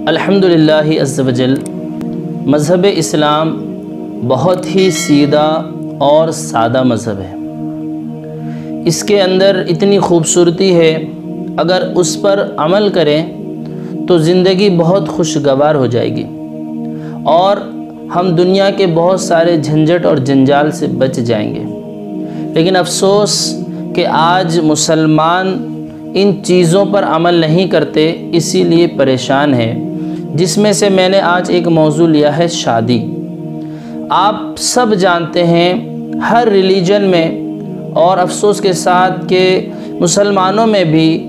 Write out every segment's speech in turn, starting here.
अल्हम्दुलिल्लाहि अज़्ज़ वजल। मज़हब इस्लाम बहुत ही सीधा और सादा मज़हब है। इसके अंदर इतनी खूबसूरती है, अगर उस पर अमल करें तो ज़िंदगी बहुत खुशगवार हो जाएगी और हम दुनिया के बहुत सारे झंझट और जंजाल से बच जाएंगे। लेकिन अफ़सोस कि आज मुसलमान इन चीज़ों पर अमल नहीं करते, इसीलिए परेशान है। जिसमें से मैंने आज एक मौजू लिया है शादी। आप सब जानते हैं हर रिलीजन में और अफसोस के साथ कि मुसलमानों में भी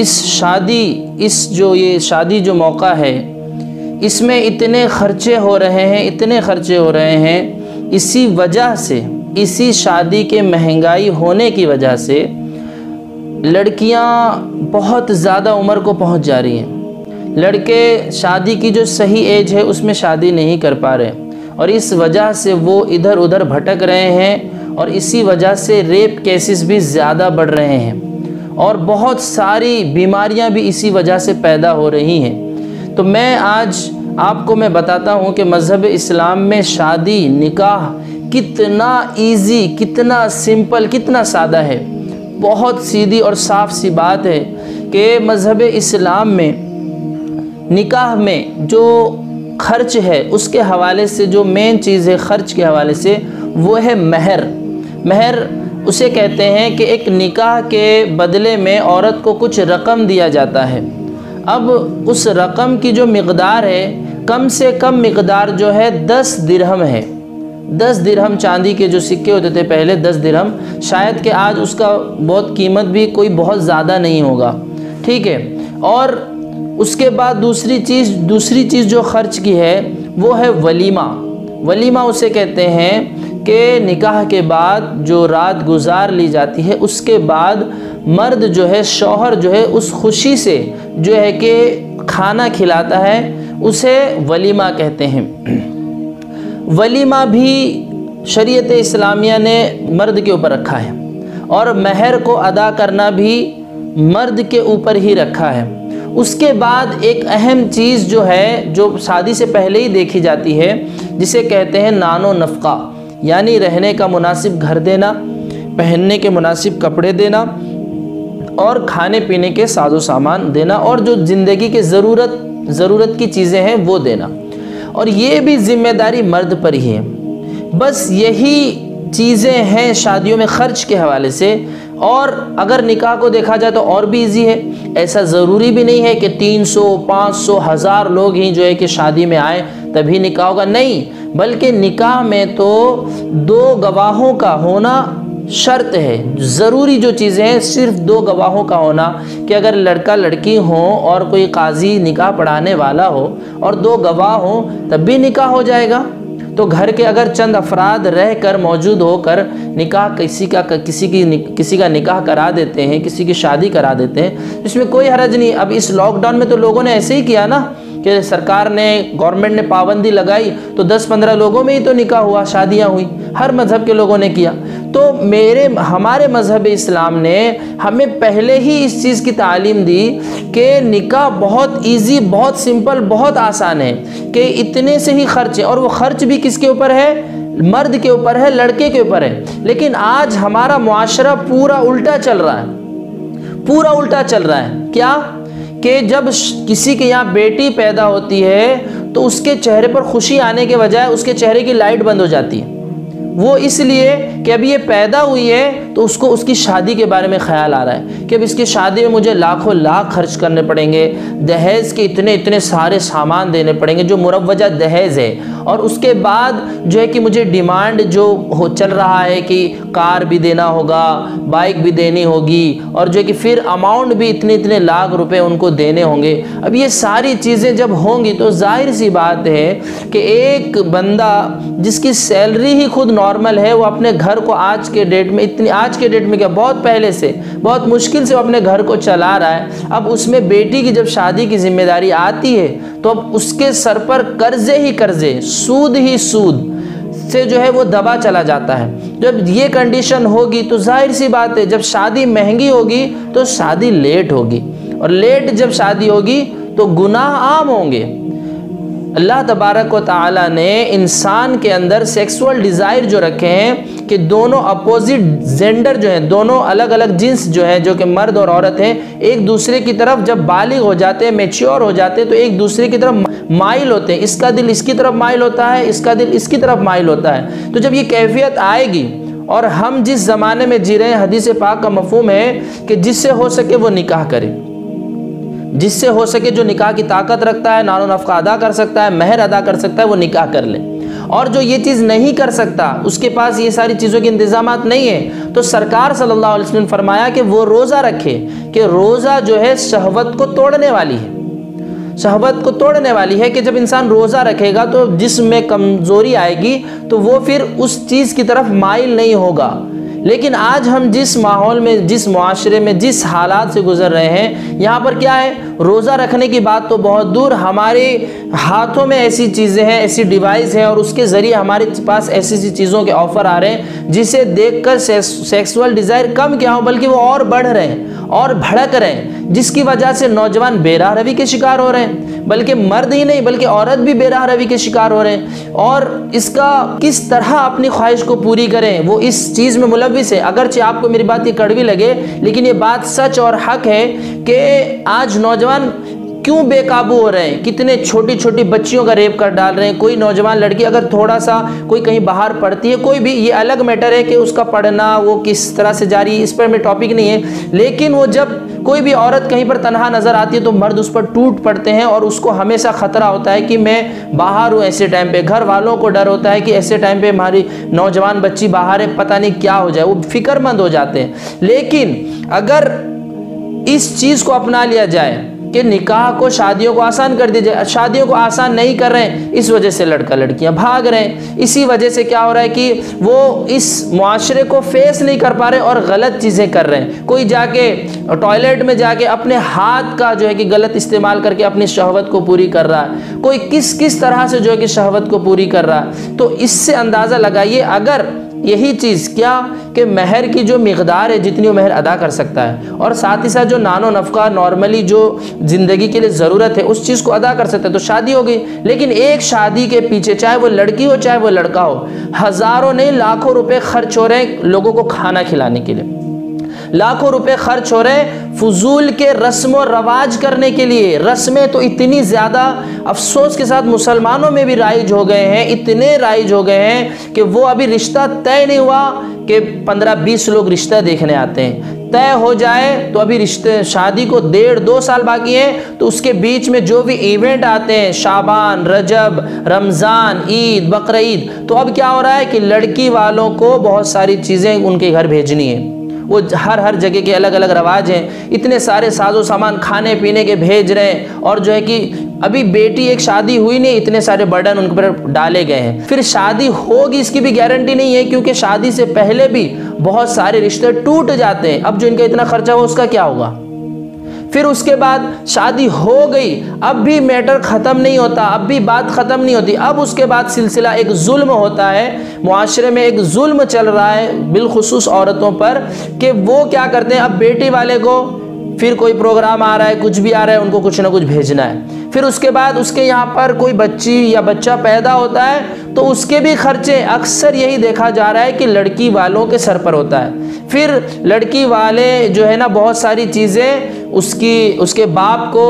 इस शादी जो मौका है, इसमें इतने ख़र्चे हो रहे हैं, इसी वजह से, इसी शादी के महंगाई होने की वजह से लड़कियां बहुत ज़्यादा उम्र को पहुंच जा रही हैं। लड़के शादी की जो सही एज है उसमें शादी नहीं कर पा रहे और इस वजह से वो इधर उधर भटक रहे हैं और इसी वजह से रेप केसेस भी ज़्यादा बढ़ रहे हैं और बहुत सारी बीमारियां भी इसी वजह से पैदा हो रही हैं। तो मैं आज आपको बताता हूं कि मज़हब इस्लाम में शादी, निकाह कितना ईज़ी, कितना सिंपल, कितना सादा है। बहुत सीधी और साफ सी बात है कि मज़हब इस्लाम में निकाह में जो ख़र्च है उसके हवाले से जो मेन चीज़ है ख़र्च के हवाले से, वो है महर। महर उसे कहते हैं कि एक निकाह के बदले में औरत को कुछ रकम दिया जाता है। अब उस रकम की जो मिक़दार है, कम से कम मिक़दार जो है 10 दिरहम है। 10 दिरहम चांदी के जो सिक्के होते थे पहले, 10 दिरहम, शायद कि आज उसका बहुत कीमत भी कोई बहुत ज़्यादा नहीं होगा, ठीक है। और उसके बाद दूसरी चीज़ जो ख़र्च की है वो है वलीमा। वलीमा उसे कहते हैं कि निकाह के बाद जो रात गुजार ली जाती है, उसके बाद मर्द जो है, शौहर जो है, उस खुशी से जो है कि खाना खिलाता है, उसे वलीमा कहते हैं। वलीमा भी शरीयत इस्लामिया ने मर्द के ऊपर रखा है और महर को अदा करना भी मर्द के ऊपर ही रखा है। उसके बाद एक अहम चीज़ जो है, जो शादी से पहले ही देखी जाती है, जिसे कहते हैं नानो नफ़क़ा, यानी रहने का मुनासिब घर देना, पहनने के मुनासिब कपड़े देना और खाने पीने के साजो सामान देना और जो ज़िंदगी के ज़रूरत की चीज़ें हैं वो देना। और ये भी ज़िम्मेदारी मर्द पर ही है। बस यही चीज़ें हैं शादियों में ख़र्च के हवाले से। और अगर निकाह को देखा जाए तो और भी इजी है। ऐसा ज़रूरी भी नहीं है कि 300, 500, 1000 लोग ही जो है कि शादी में आए तभी निकाह होगा, नहीं, बल्कि निकाह में तो 2 गवाहों का होना शर्त है। ज़रूरी जो चीज़ें हैं सिर्फ 2 गवाहों का होना, कि अगर लड़का लड़की हो और कोई काजी निकाह पढ़ाने वाला हो और 2 गवाह हो तब भी निकाह हो जाएगा। तो घर के अगर चंद अफराद रह कर मौजूद होकर निकाह किसी का निकाह करा देते हैं, किसी की शादी करा देते हैं, इसमें कोई हरज नहीं। अब इस लॉकडाउन में तो लोगों ने ऐसे ही किया ना कि सरकार ने, गवर्नमेंट ने पाबंदी लगाई तो 10-15 लोगों में ही तो निकाह हुआ, शादियां हुई, हर मज़हब के लोगों ने किया। तो हमारे मज़हब इस्लाम ने हमें पहले ही इस चीज़ की तालीम दी कि निकाह बहुत इजी, बहुत सिंपल, बहुत आसान है, कि इतने से ही खर्च है। और वो खर्च भी किसके ऊपर है? मर्द के ऊपर है, लड़के के ऊपर है। लेकिन आज हमारा मुआशरा पूरा उल्टा चल रहा है, पूरा उल्टा चल रहा है। क्या कि जब किसी के यहाँ बेटी पैदा होती है तो उसके चेहरे पर खुशी आने के बजाय उसके चेहरे की लाइट बंद हो जाती है। वो इसलिए कि अभी ये पैदा हुई है तो उसको उसकी शादी के बारे में ख्याल आ रहा है कि अब इसकी शादी में मुझे लाखों लाख खर्च करने पड़ेंगे, दहेज के इतने सारे सामान देने पड़ेंगे जो मुरव्वजा दहेज है। और उसके बाद जो है कि मुझे डिमांड जो चल रहा है कि कार भी देना होगा, बाइक भी देनी होगी और जो है कि फिर अमाउंट भी इतने लाख रुपए उनको देने होंगे। अब ये सारी चीज़ें जब होंगी तो जाहिर सी बात है कि एक बंदा जिसकी सैलरी ही खुद नॉर्मल है, वो अपने घर को आज के डेट में क्या, बहुत पहले से, बहुत मुश्किल से वो अपने घर को चला रहा है। अब उसमें बेटी की जब शादी की जिम्मेदारी आती है तो अब उसके सर पर कर्जे ही कर्जे, सूद ही सूद से जो है वो दबा चला जाता है। जब ये कंडीशन होगी तो जाहिर सी बात है, जब शादी महंगी होगी तो शादी लेट होगी और लेट जब शादी होगी तो गुनाह आम होंगे। अल्लाह तबारक व तआला ने इंसान के अंदर सेक्सुअल डिज़ायर जो रखे हैं कि दोनों अपोजिट जेंडर जो है, दोनों अलग अलग जिन्स जो है, जो कि मर्द और औरत हैं, एक दूसरे की तरफ जब बालिग हो जाते हैं, मैच्योर हो जाते हैं, तो एक दूसरे की तरफ माइल होते हैं। इसका दिल इसकी तरफ माइल होता है, इसका दिल इसकी तरफ माइल होता है। तो जब ये कैफियत आएगी, और हम जिस ज़माने में जी रहे हैं, हदीस पाक का मफहूम है कि जिससे हो सके वो निकाह करे, जिससे हो सके जो निकाह की ताकत रखता है, नानो नफ़का अदा कर सकता है, महर अदा कर सकता है, वो निकाह कर ले। और जो ये चीज़ नहीं कर सकता, उसके पास ये सारी चीज़ों के इंतजामात नहीं है, तो सरकार सल्लल्लाहु अलैहि वसल्लम ने फरमाया कि वो रोज़ा रखे, कि रोज़ा जो है शहवत को तोड़ने वाली है, शहवत को तोड़ने वाली है। कि जब इंसान रोज़ा रखेगा तो जिस्म में कमज़ोरी आएगी, तो वो फिर उस चीज़ की तरफ माइल नहीं होगा। लेकिन आज हम जिस माहौल में, जिस मुआशरे में, जिस हालात से गुजर रहे हैं, यहाँ पर क्या है, रोज़ा रखने की बात तो बहुत दूर, हमारे हाथों में ऐसी चीज़ें हैं, ऐसी डिवाइस हैं, और उसके ज़रिए हमारे पास ऐसी ऐसी चीज़ों के ऑफ़र आ रहे हैं जिसे देखकर सेक्सुअल डिज़ायर कम क्या हो, बल्कि वो और बढ़ रहे हैं और भड़क रहे हैं, जिसकी वजह से नौजवान बेराह रवी के शिकार हो रहे हैं। बल्कि मर्द ही नहीं, बल्कि औरत भी बेराह रवी के शिकार हो रहे हैं। और इसका किस तरह अपनी ख्वाहिश को पूरी करें, वो इस चीज़ में मुलविस है। अगरचे आपको मेरी बात ये कड़वी लगे, लेकिन ये बात सच और हक है कि आज नौजवान क्यों बेकाबू हो रहे हैं, कितने छोटी छोटी बच्चियों का रेप कर डाल रहे हैं। कोई नौजवान लड़की अगर थोड़ा सा कोई कहीं बाहर पढ़ती है, कोई भी, ये अलग मैटर है कि उसका पढ़ना वो किस तरह से जारी, इस पर में टॉपिक नहीं है, लेकिन वो जब कोई भी औरत कहीं पर तनहा नज़र आती है तो मर्द उस पर टूट पड़ते हैं, और उसको हमेशा ख़तरा होता है कि मैं बाहर हूँ ऐसे टाइम पे। घर वालों को डर होता है कि ऐसे टाइम पे हमारी नौजवान बच्ची बाहर है, पता नहीं क्या हो जाए, वो फिक्रमंद हो जाते हैं। लेकिन अगर इस चीज़ को अपना लिया जाए कि निकाह को, शादियों को आसान कर दी जाए, शादियों को आसान नहीं कर रहे हैं, इस वजह से लड़का लड़कियां भाग रहे हैं। इसी वजह से क्या हो रहा है कि वो इस मुआशरे को फेस नहीं कर पा रहे और गलत चीज़ें कर रहे हैं। कोई जाके टॉयलेट में जाके अपने हाथ का जो है कि गलत इस्तेमाल करके अपनी शहवत को पूरी कर रहा है, कोई किस किस तरह से जो है कि शहवत को पूरी कर रहा है। तो इससे अंदाज़ा लगाइए, अगर यही चीज़ क्या कि महर की जो मिक़दार है, जितनी वो महर अदा कर सकता है, और साथ ही साथ जो नानो नफ़का नॉर्मली जो ज़िंदगी के लिए ज़रूरत है, उस चीज़ को अदा कर सकता है, तो शादी हो गई। लेकिन एक शादी के पीछे, चाहे वो लड़की हो चाहे वो लड़का हो, हज़ारों नहीं लाखों रुपए खर्च हो रहे हैं लोगों को खाना खिलाने के लिए, लाखों रुपए खर्च हो रहे हैं फजूल के रस्म और रवाज करने के लिए। रस्में तो इतनी ज़्यादा अफसोस के साथ मुसलमानों में भी राइज हो गए हैं, इतने राइज हो गए हैं कि वो अभी रिश्ता तय नहीं हुआ कि 15-20 लोग रिश्ता देखने आते हैं। तय हो जाए तो अभी रिश्ते, शादी को 1.5-2 साल बाकी हैं, तो उसके बीच में जो भी इवेंट आते हैं, शाबान, रजब, रमज़ान, ईद, बकरीद, तो अब क्या हो रहा है कि लड़की वालों को बहुत सारी चीज़ें उनके घर भेजनी है। वो हर जगह के अलग अलग रवाज हैं, इतने सारे साजो सामान खाने पीने के भेज रहे हैं, और जो है कि अभी बेटी एक शादी हुई नहीं, इतने सारे बर्डन उनके पर डाले गए हैं। फिर शादी होगी इसकी भी गारंटी नहीं है, क्योंकि शादी से पहले भी बहुत सारे रिश्ते टूट जाते हैं। अब जो इनका इतना खर्चा हुआ उसका क्या होगा? फिर उसके बाद शादी हो गई, अब भी मैटर ख़त्म नहीं होता, अब भी बात ख़त्म नहीं होती। अब उसके बाद सिलसिला एक जुल्म होता है, मुआशरे में एक जुल्म चल रहा है बिलखुसूस औरतों पर, कि वो क्या करते हैं, अब बेटी वाले को फिर कोई प्रोग्राम आ रहा है, कुछ भी आ रहा है, उनको कुछ ना कुछ भेजना है। फिर उसके बाद उसके यहाँ पर कोई बच्ची या बच्चा पैदा होता है तो उसके भी खर्चे अक्सर यही देखा जा रहा है कि लड़की वालों के सर पर होता है। फिर लड़की वाले जो है ना, बहुत सारी चीज़ें उसके बाप को,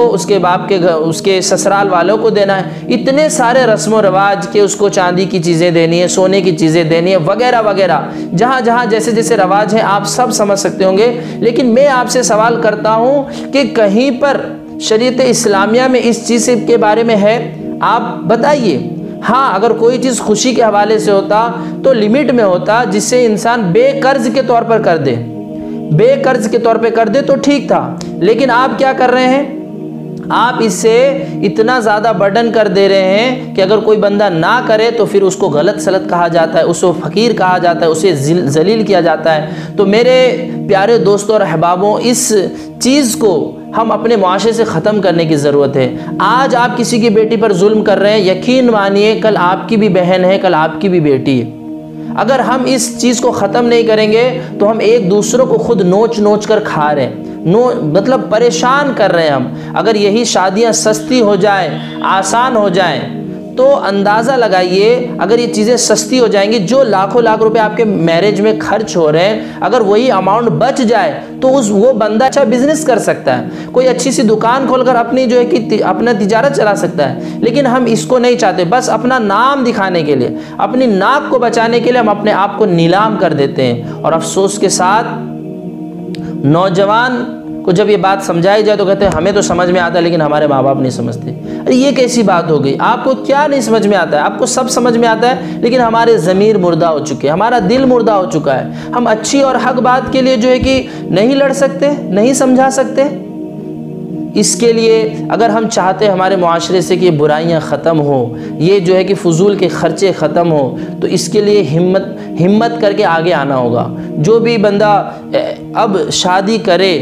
उसके ससुराल वालों को देना है, इतने सारे रस्म व रवाज के, उसको चांदी की चीज़ें देनी है, सोने की चीज़ें देनी है, वगैरह वगैरह, जहाँ जहाँ जैसे जैसे रवाज हैं आप सब समझ सकते होंगे। लेकिन मैं आपसे सवाल करता हूँ कि कहीं पर शरीयत इस्लामिया में इस चीज़ के बारे में है? आप बताइए। हाँ, अगर कोई चीज़ खुशी के हवाले से होता तो लिमिट में होता, जिससे इंसान बेकर्ज के तौर पर कर दे, बेकर्ज के तौर पे कर दे तो ठीक था। लेकिन आप क्या कर रहे हैं, आप इससे इतना ज़्यादा बर्डन कर दे रहे हैं कि अगर कोई बंदा ना करे तो फिर उसको गलत सलत कहा जाता है, उसको फ़कीर कहा जाता है, उसे जलील किया जाता है। तो मेरे प्यारे दोस्तों और अहबाबों, इस चीज़ को हम अपने मुआशरे से ख़त्म करने की ज़रूरत है। आज आप किसी की बेटी पर जुल्म कर रहे हैं, यकीन मानिए कल आपकी भी बहन है, कल आपकी भी बेटी है। अगर हम इस चीज़ को ख़त्म नहीं करेंगे तो हम एक दूसरों को खुद नोच नोच कर खा रहे हैं। मतलब परेशान कर रहे हैं हम। अगर यही शादियां सस्ती हो जाए, आसान हो जाएं, तो अंदाज़ा लगाइए अगर ये चीज़ें सस्ती हो जाएंगी, जो लाखों लाख रुपए आपके मैरिज में खर्च हो रहे हैं, अगर वही अमाउंट बच जाए तो वो बंदा अच्छा बिजनेस कर सकता है, कोई अच्छी सी दुकान खोलकर अपनी जो है कि अपना तिजारत चला सकता है। लेकिन हम इसको नहीं चाहते, बस अपना नाम दिखाने के लिए, अपनी नाक को बचाने के लिए हम अपने आप को नीलाम कर देते हैं। और अफसोस के साथ नौजवान को जब ये बात समझाई जाए तो कहते हैं हमें तो समझ में आता है लेकिन हमारे माँ बाप नहीं समझते। अरे ये कैसी बात हो गई? आपको क्या नहीं समझ में आता है? आपको सब समझ में आता है, लेकिन हमारे ज़मीर मुर्दा हो चुके हैं, हमारा दिल मुर्दा हो चुका है। हम अच्छी और हक बात के लिए जो है कि नहीं लड़ सकते, नहीं समझा सकते। इसके लिए अगर हम चाहते हैं हमारे मुआशरे से कि ये बुराइयाँ ख़त्म हो, ये जो है कि फ़ुजूल के ख़र्चे ख़त्म हो, तो इसके लिए हिम्मत करके आगे आना होगा। जो भी बंदा अब शादी करे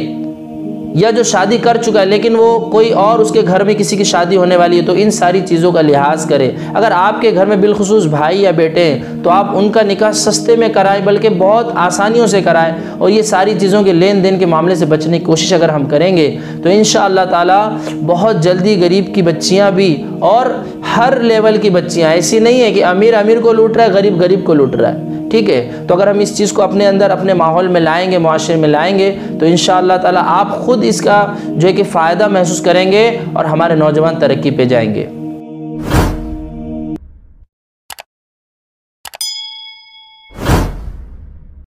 या जो शादी कर चुका है लेकिन वो कोई और उसके घर में किसी की शादी होने वाली है, तो इन सारी चीज़ों का लिहाज करें। अगर आपके घर में बिलखुसूस भाई या बेटे हैं तो आप उनका निकाह सस्ते में कराएं, बल्कि बहुत आसानियों से कराएं। और ये सारी चीज़ों के लेन देन के मामले से बचने की कोशिश अगर हम करेंगे तो इंशाअल्लाह ताला बहुत जल्दी गरीब की बच्चियाँ भी, और हर लेवल की बच्चियाँ, ऐसी नहीं है कि अमीर अमीर को लूट रहा है, गरीब गरीब को लूट रहा है। ठीक है, तो अगर हम इस चीज़ को अपने अंदर, अपने माहौल में लाएंगे, मुआशरे में लाएंगे, तो इंशाअल्लाह ताला आप खुद इसका जो है कि फ़ायदा महसूस करेंगे और हमारे नौजवान तरक्की पे जाएंगे।